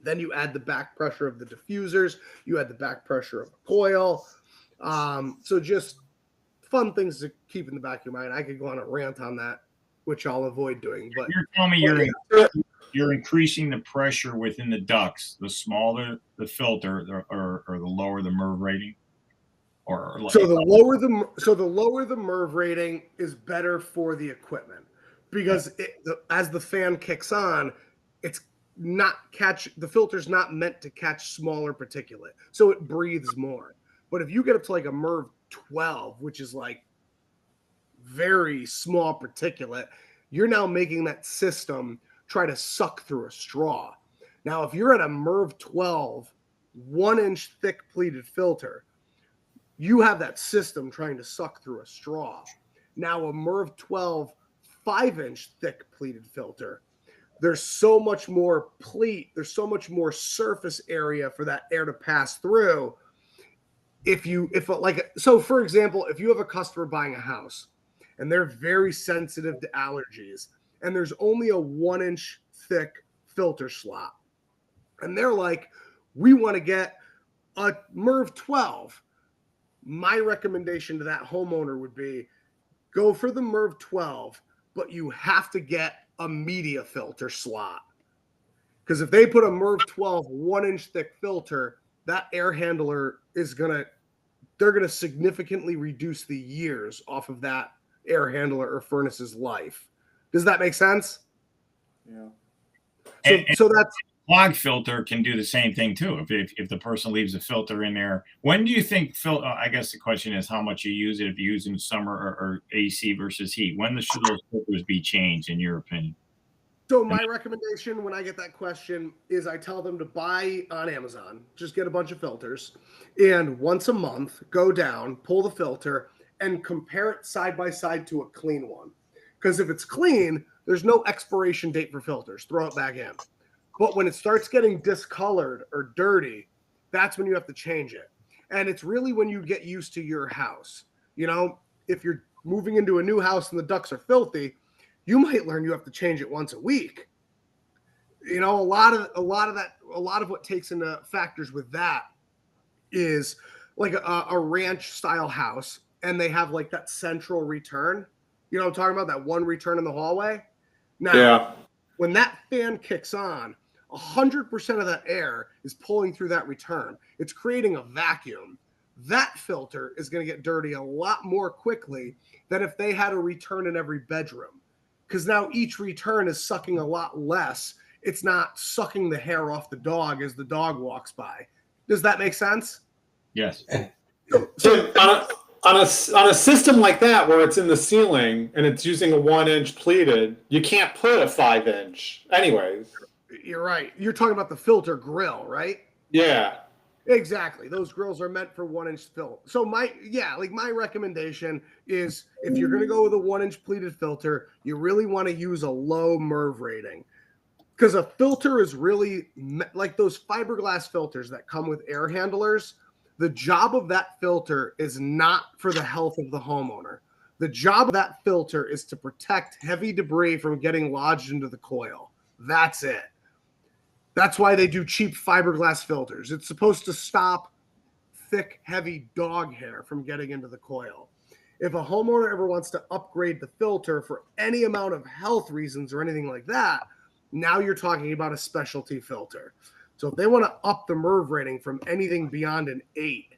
Speaker 1: Then you add the back pressure of the diffusers, you add the back pressure of the coil. So just fun things to keep in the back of your mind. I could go on a rant on that, which I'll avoid doing. But
Speaker 3: You're telling me you're increasing the pressure within the ducts. The smaller the filter, or the lower the MERV rating, or like,
Speaker 1: so the lower the MERV rating is better for the equipment because as the fan kicks on, it's not the filter's not meant to catch smaller particulate, so it breathes more. But if you get up to like a MERV 12, which is like very small particulate, you're now making that system try to suck through a straw. Now, if you're at a MERV 12, 1-inch thick pleated filter, you have that system trying to suck through a straw. Now, a MERV 12, 5-inch thick pleated filter, there's so much more pleat, there's so much more surface area for that air to pass through. So for example, if you have a customer buying a house and they're very sensitive to allergies and there's only a 1-inch thick filter slot and they're like, we want to get a MERV 12. My recommendation to that homeowner would be go for the MERV 12, but you have to get a media filter slot. Because if they put a MERV 12 1-inch thick filter, that air handler they're going to significantly reduce the years off of that air handler or furnace's life. Does that make sense?
Speaker 2: Yeah.
Speaker 1: So that's
Speaker 3: clog filter can do the same thing too. If the person leaves a filter in there, when do you think I guess the question is how much you use it. If you use it in summer or AC versus heat, when should those filters be changed in your opinion?
Speaker 1: So my recommendation when I get that question is I tell them to buy on Amazon, just get a bunch of filters, and once a month go down, pull the filter, and compare it side by side to a clean one. Because if it's clean, there's no expiration date for filters. Throw it back in. But when it starts getting discolored or dirty, that's when you have to change it. And it's really when you get used to your house. You know, if you're moving into a new house and the ducts are filthy, you might learn you have to change it once a week. You know, a lot of what takes into factors with that is like a ranch style house, and they have like that central return. You know what I'm talking about? That one return in the hallway. Now,
Speaker 2: Yeah.
Speaker 1: when that fan kicks on, 100% of that air is pulling through that return. It's creating a vacuum. That filter is going to get dirty a lot more quickly than if they had a return in every bedroom. Because now each return is sucking a lot less. It's not sucking the hair off the dog as the dog walks by. Does that make sense?
Speaker 3: Yes.
Speaker 2: So on a system like that where it's in the ceiling and it's using a 1-inch pleated, you can't put a 5-inch anyways.
Speaker 1: You're right. You're talking about the filter grill, right?
Speaker 2: Yeah.
Speaker 1: Exactly. Those grills are meant for 1-inch fill. So my recommendation is if you're going to go with a 1-inch pleated filter, you really want to use a low MERV rating. Because a filter is really like those fiberglass filters that come with air handlers. The job of that filter is not for the health of the homeowner. The job of that filter is to protect heavy debris from getting lodged into the coil. That's it. That's why they do cheap fiberglass filters. It's supposed to stop thick, heavy dog hair from getting into the coil. If a homeowner ever wants to upgrade the filter for any amount of health reasons or anything like that, now you're talking about a specialty filter. So if they want to up the MERV rating from anything beyond an 8,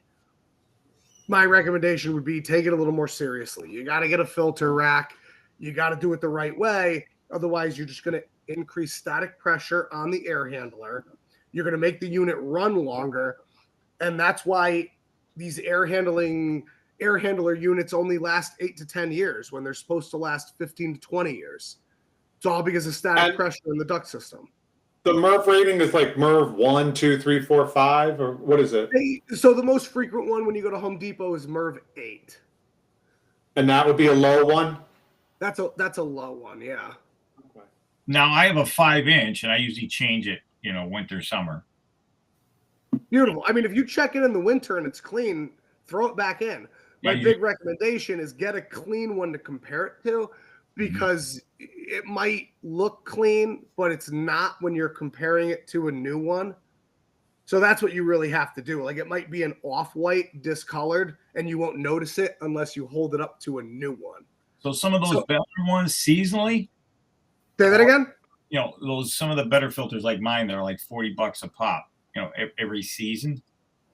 Speaker 1: my recommendation would be take it a little more seriously. You got to get a filter rack. You got to do it the right way. Otherwise, you're just going to increase static pressure on the air handler. You're going to make the unit run longer. And that's why these air handler units only last 8 to 10 years when they're supposed to last 15 to 20 years. It's all because of static pressure in the duct system.
Speaker 2: The MERV rating is like MERV 1, 2, 3, 4, 5, or what is it?
Speaker 1: So the most frequent one when you go to Home Depot is MERV 8.
Speaker 2: And that would be a low one?
Speaker 1: That's a low one, yeah.
Speaker 2: Okay.
Speaker 3: Now I have a 5-inch, and I usually change it, winter, summer.
Speaker 1: Beautiful. I mean, if you check it in the winter and it's clean, throw it back in. My big recommendation is get a clean one to compare it to, because it might look clean, but it's not when you're comparing it to a new one. So that's what you really have to do. Like it might be an off-white discolored and you won't notice it unless you hold it up to a new one.
Speaker 3: So some of those better ones seasonally.
Speaker 1: Say that again?
Speaker 3: Some of the better filters like mine, they're like $40 a pop, every season,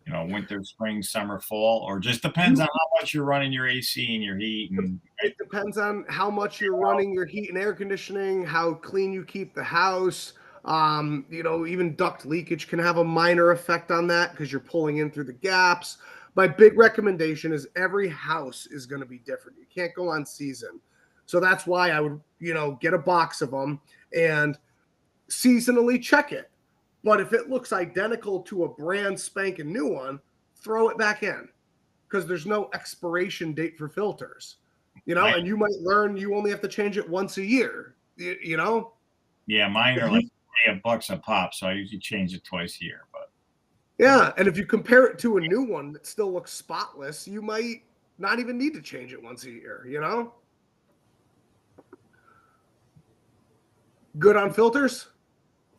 Speaker 3: winter, spring, summer, fall, or just depends on how much you're running your AC and your heat. And
Speaker 1: it depends on how much you're running your heat and air conditioning, how clean you keep the house. Even duct leakage can have a minor effect on that because you're pulling in through the gaps. My big recommendation is every house is going to be different. You can't go on season. So that's why I would, get a box of them and seasonally check it. But if it looks identical to a brand spanking new one, throw it back in because there's no expiration date for filters,
Speaker 3: Right.
Speaker 1: And you might learn you only have to change it once a year,
Speaker 3: Yeah, mine are like $8 a pop, so I usually change it twice a year. But
Speaker 1: yeah, and if you compare it to a new one that still looks spotless, you might not even need to change it once a year, Good on filters?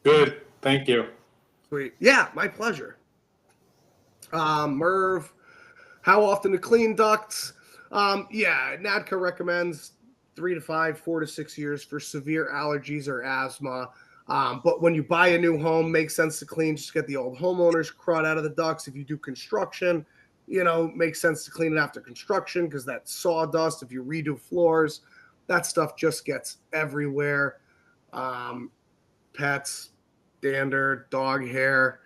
Speaker 2: Good. Thank you.
Speaker 1: Sweet. Yeah, my pleasure. MERV, how often to clean ducts? NADCA recommends 3 to 5, 4 to 6 years for severe allergies or asthma. But when you buy a new home, makes sense to clean. Just get the old homeowner's crud out of the ducts. If you do construction, makes sense to clean it after construction because that sawdust, if you redo floors, that stuff just gets everywhere. Pets, dander, dog hair.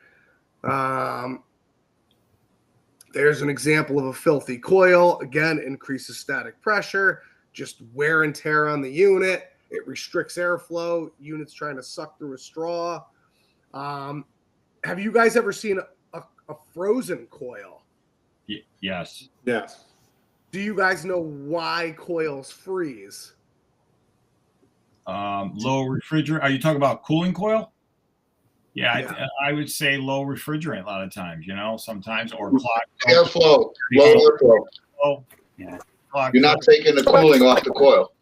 Speaker 1: There's an example of a filthy coil. Again, increases static pressure, just wear and tear on the unit. It restricts airflow. Unit's trying to suck through a straw. Have you guys ever seen a frozen coil?
Speaker 3: yes.
Speaker 2: Yes.
Speaker 1: Do you guys know why coils freeze?
Speaker 3: Low refrigerant. Are you talking about cooling coil? Yeah,
Speaker 1: Yeah.
Speaker 3: I would say low refrigerant a lot of times, sometimes, or clogged.
Speaker 4: Airflow, low airflow.
Speaker 3: Oh, yeah. Clogged
Speaker 4: You're not
Speaker 3: filter.
Speaker 4: taking the cooling off the coil.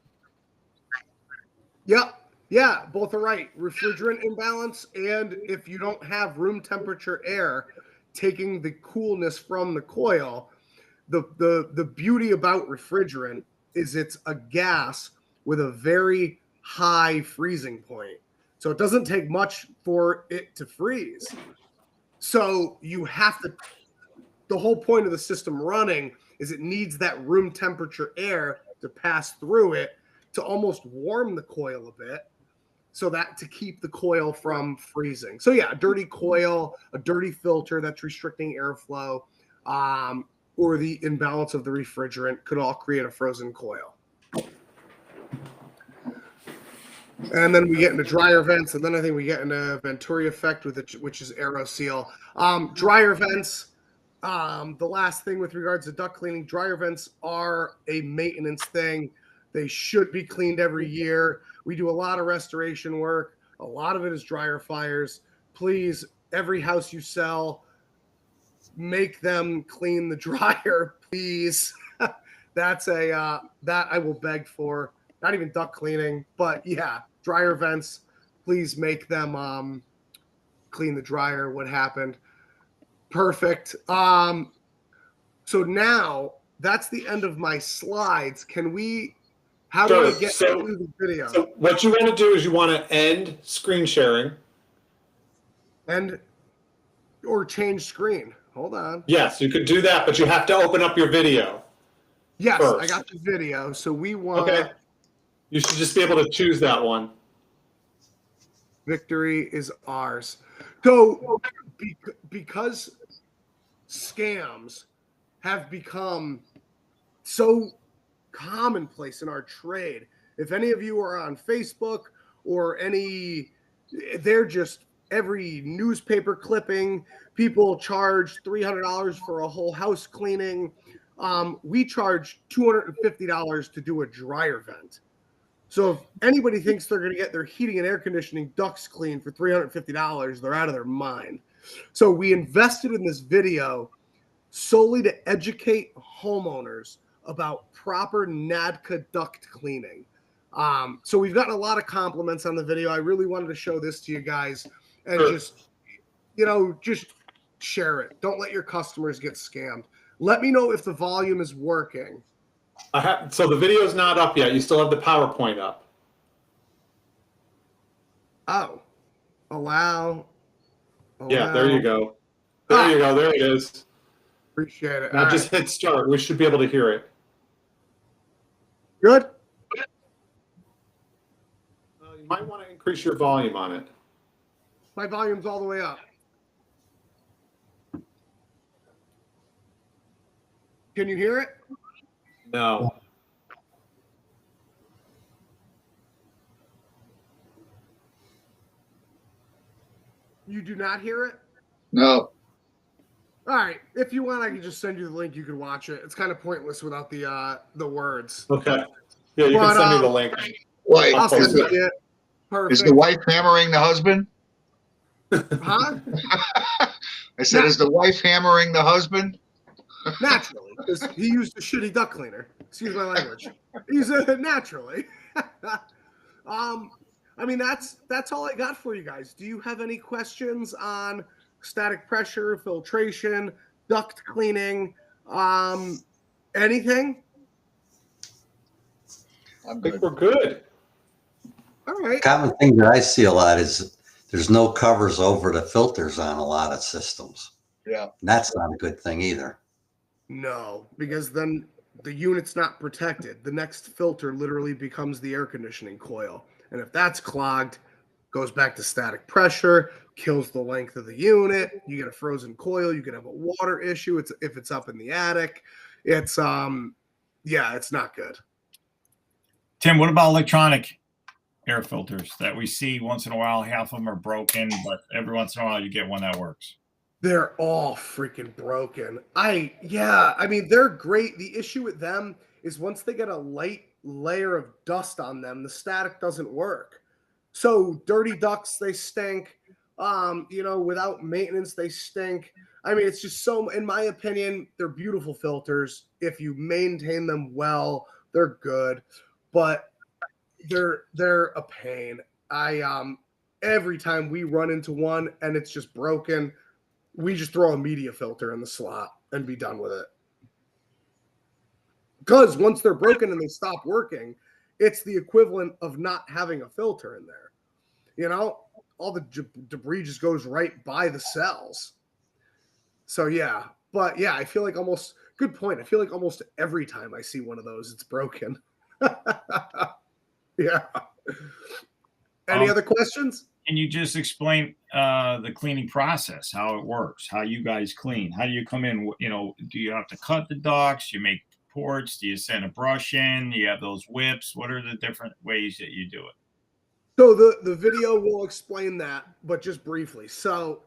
Speaker 1: Yep. Yeah, both are right. Refrigerant imbalance, and if you don't have room temperature air taking the coolness from the coil, the beauty about refrigerant is it's a gas with a very high freezing point. So it doesn't take much for it to freeze. So you have to, the whole point of the system running is it needs that room temperature air to pass through it to almost warm the coil a bit, so that to keep the coil from freezing. So yeah, a dirty coil, a dirty filter that's restricting airflow, or the imbalance of the refrigerant could all create a frozen coil. And then we get into dryer vents, and then I think we get into Venturi effect with it, which is aeroseal. Dryer vents, the last thing with regards to duct cleaning, dryer vents are a maintenance thing. They should be cleaned every year. We do a lot of restoration work. A lot of it is dryer fires. Please, every house you sell, make them clean the dryer, please. That's a that I will beg for. Not even duct cleaning, but yeah, dryer vents. Please make them clean the dryer. What happened? Perfect. So now that's the end of my slides. Can we? How do I get through the video?
Speaker 2: So what you want to do is you want to end screen sharing.
Speaker 1: And or change screen. Hold on.
Speaker 2: Yes, you could do that, but you have to open up your video.
Speaker 1: Yes,
Speaker 2: first.
Speaker 1: I got the video. So we want.
Speaker 2: Okay. You should just be able to choose that one.
Speaker 1: Victory is ours. So because scams have become so commonplace in our trade, if any of you are on Facebook or they're just every newspaper clipping, people charge $300 for a whole house cleaning. We charge $250 to do a dryer vent. So if anybody thinks they're going to get their heating and air conditioning ducts cleaned for $350, they're out of their mind. So we invested in this video solely to educate homeowners about proper NADCA duct cleaning. So we've gotten a lot of compliments on the video. I really wanted to show this to you guys and just share it. Don't let your customers get scammed. Let me know if the volume is working.
Speaker 2: So the video's not up yet. You still have the PowerPoint up.
Speaker 1: Oh, allow.
Speaker 2: Yeah, there you go. There you go. There it is.
Speaker 1: Appreciate it.
Speaker 2: Now just hit start. We should be able to hear it.
Speaker 1: Good.
Speaker 2: You might want to increase your volume on it.
Speaker 1: My volume's all the way up. Can you hear it?
Speaker 2: No.
Speaker 1: You do not hear it?
Speaker 4: No.
Speaker 1: All right. If you want, I can just send you the link. You can watch it. It's kind of pointless without the words.
Speaker 2: Okay. Yeah, you can send me the link.
Speaker 4: Wait,
Speaker 1: I'll send
Speaker 4: is,
Speaker 1: it. Perfect.
Speaker 4: is the wife hammering the husband?
Speaker 1: Huh?
Speaker 4: I said, is the wife hammering the husband?
Speaker 1: Naturally, because he used a shitty duct cleaner. Excuse my language. He's naturally. I mean, that's all I got for you guys. Do you have any questions on static pressure, filtration, duct cleaning, anything?
Speaker 4: I'm
Speaker 2: I think
Speaker 4: good.
Speaker 2: we're good.
Speaker 1: All right.
Speaker 6: Common thing that I see a lot is there's no covers over the filters on a lot of systems.
Speaker 4: Yeah.
Speaker 6: And that's not a good thing either.
Speaker 1: No, because then the unit's not protected. The next filter literally becomes the air conditioning coil. And if that's clogged, goes back to static pressure, kills the length of the unit. You get a frozen coil. You could have a water issue. If it's up in the attic. It's it's not good.
Speaker 3: Tim, what about electronic air filters that we see once in a while? Half of them are broken, but every once in a while you get one that works.
Speaker 1: They're all freaking broken. I mean, they're great. The issue with them is once they get a light layer of dust on them, the static doesn't work. So dirty ducts, they stink. Without maintenance, they stink. I mean, it's just so, in my opinion, they're beautiful filters. If you maintain them well, they're good, but they're a pain. Every time we run into one and it's just broken, we just throw a media filter in the slot and be done with it. Because once they're broken and they stop working, it's the equivalent of not having a filter in there. All the debris just goes right by the cells. So yeah, but yeah, I feel like good point. I feel like almost every time I see one of those, it's broken. Yeah. Any other questions?
Speaker 3: Can you just explain the cleaning process, how it works, how you guys clean? How do you come in? Do you have to cut the ducts? You make ports? Do you send a brush in? Do you have those whips? What are the different ways that you do it?
Speaker 1: So the video will explain that, but just briefly. So,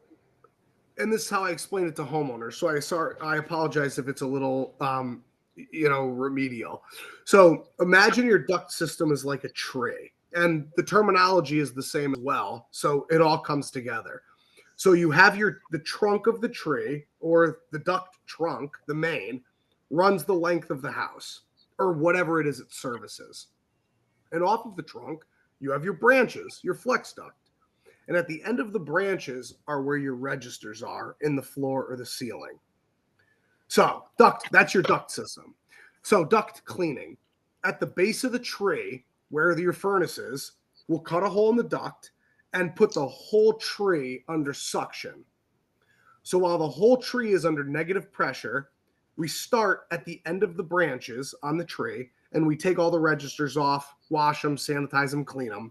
Speaker 1: and this is how I explain it to homeowners. So I apologize if it's a little remedial. So imagine your duct system is like a tree. And the terminology is the same as well. So it all comes together. So you have the trunk of the tree, or the duct trunk, the main, runs the length of the house or whatever it is it services. And off of the trunk, you have your branches, your flex duct. And at the end of the branches are where your registers are in the floor or the ceiling. So that's your duct system. So duct cleaning. At the base of the tree, where your furnace is, we'll cut a hole in the duct and put the whole tree under suction. So while the whole tree is under negative pressure, we start at the end of the branches on the tree, and we take all the registers off, wash them, sanitize them, clean them.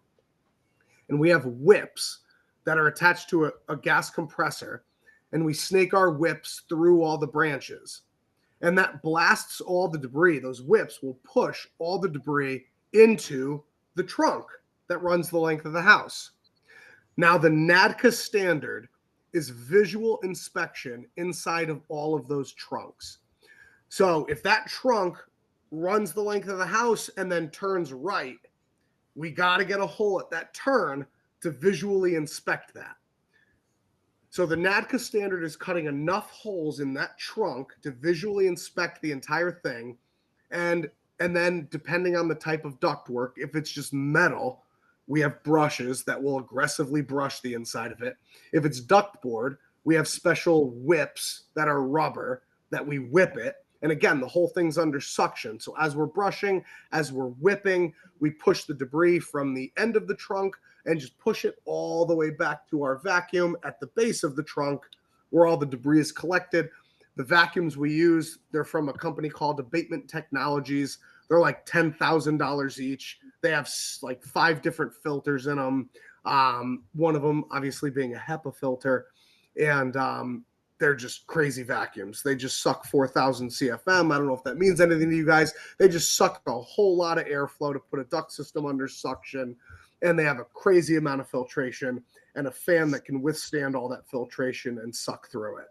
Speaker 1: And we have whips that are attached to a gas compressor, and we snake our whips through all the branches. And that blasts all the debris. Those whips will push all the debris into the trunk that runs the length of the house. Now, the NADCA standard is visual inspection inside of all of those trunks. So if that trunk runs the length of the house and then turns right, we got to get a hole at that turn to visually inspect that. So the NADCA standard is cutting enough holes in that trunk to visually inspect the entire thing. And then depending on the type of ductwork, if it's just metal, we have brushes that will aggressively brush the inside of it. If it's ductboard, we have special whips that are rubber that we whip it. And again, the whole thing's under suction. So as we're brushing, as we're whipping, we push the debris from the end of the trunk and just push it all the way back to our vacuum at the base of the trunk where all the debris is collected. The vacuums we use, they're from a company called Abatement Technologies. They're like $10,000 each. They have like 5 different filters in them. One of them obviously being a HEPA filter. And they're just crazy vacuums. They just suck 4,000 CFM. I don't know if that means anything to you guys. They just suck a whole lot of airflow to put a duct system under suction. And they have a crazy amount of filtration and a fan that can withstand all that filtration and suck through it.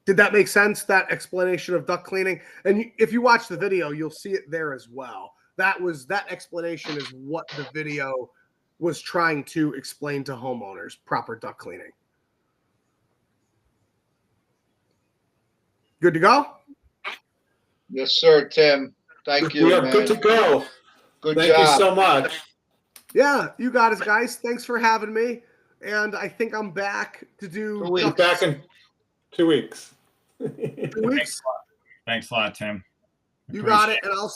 Speaker 1: Did that make sense, that explanation of duct cleaning? And if you watch the video, you'll see it there as well. That explanation is what the video was trying to explain to homeowners, proper duct cleaning. Good to go?
Speaker 4: Yes, sir, Tim. Thank you,
Speaker 2: We are
Speaker 4: man.
Speaker 2: good to go.
Speaker 4: Good
Speaker 2: Thank
Speaker 4: job.
Speaker 2: you so much.
Speaker 1: Yeah, you got it, guys. Thanks for having me. And I think I'm back to do...
Speaker 2: We're back in 2 weeks.
Speaker 1: 2 weeks?
Speaker 3: Thanks a lot, Tim.
Speaker 1: You got it, and I'll